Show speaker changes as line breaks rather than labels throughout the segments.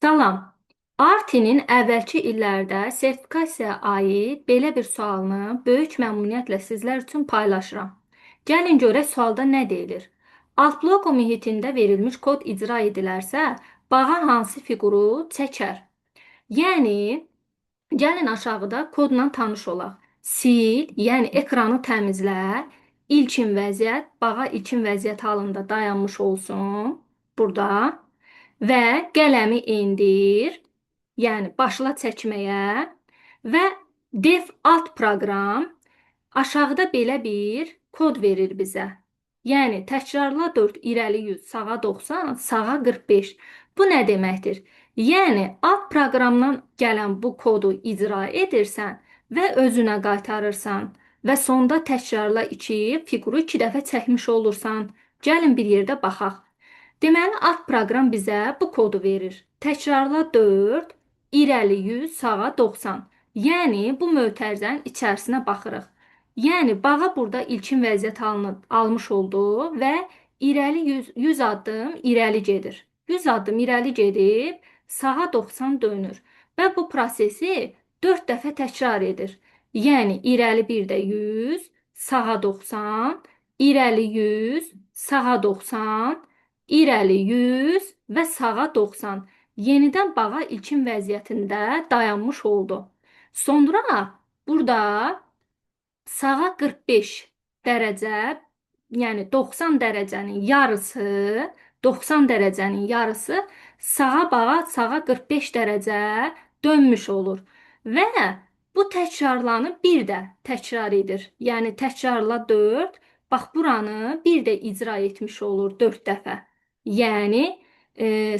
Salam. Artinin əvvəlki illərdə sertifikasiyaya aid belə bir sualını böyük məmnuniyyətlə sizlər üçün paylaşıram. Gəlin görək sualda nə deyilir? Alt bloku mühitində verilmiş kod icra edilərsə, bağa hansı fiquru çəkər? Yəni, gəlin aşağıda kodla tanış olaq. Sil, yəni ekranı təmizlə, ilkin vəziyyət, bağa ilkin vəziyyət halında dayanmış olsun. Burada. Və qələmi endir, yəni başla çəkməyə və def alt proqram aşağıda belə bir kod verir bizə. Yəni təkrarla 4, irəli 100, sağa 90, sağa 45. Bu nə deməkdir? Yəni alt proqramdan gələn bu kodu icra edirsən və özünə qaytarırsan və sonda təkrarla 2, fiquru 2 dəfə çəkmiş olursan. Gəlin bir yerdə baxaq. Deməli, alt proqram bizə bu kodu verir. Təkrarla 4, irəli 100, sağa 90. Yəni, bu mötərizənin içərisinə baxırıq. Yəni, bağa burada ilkin vəziyyət halını almış oldu və irəli 100 addım irəli gedir. 100 addım irəli gedib, sağa 90 dönür. Və bu prosesi 4 dəfə təkrar edir. Yəni, irəli bir də 100, sağa 90, irəli 100, sağa 90, irəli 100 və sağa 90. Yenidən bağa ilkin vəziyyətində dayanmış oldu. Sonra burada sağa 45 dərəcə, yəni 90 dərəcənin yarısı, 90 dərəcənin yarısı bağa sağa 45 dərəcə dönmüş olur. Və bu təkrarlanıb bir də təkrar edir. Yəni təkrarla 4, bax buranı bir də icra etmiş olur 4 dəfə. Yəni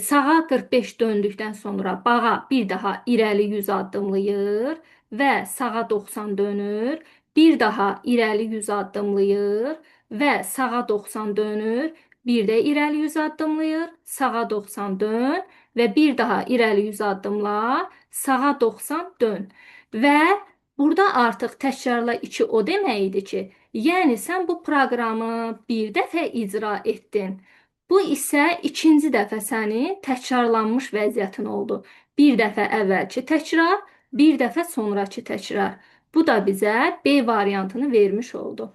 sağa 45 döndükdən sonra bağa bir daha irəli 100 addımlayır və sağa 90 dönür. Bir daha irəli 100 addımlayır və sağa 90 dönür. Bir də irəli 100 addımlayır, sağa 90 dön və bir daha irəli 100 addımla, sağa 90 dön. Və burada artıq təkrarla 2 o demək idi ki, yəni sən bu proqramı bir dəfə icra etdin. Bu isə ikinci dəfə sənin təkrarlanmış vəziyyətin oldu. Bir dəfə əvvəlki təkrar, bir dəfə sonrakı təkrar. Bu da bizə B variantını vermiş oldu.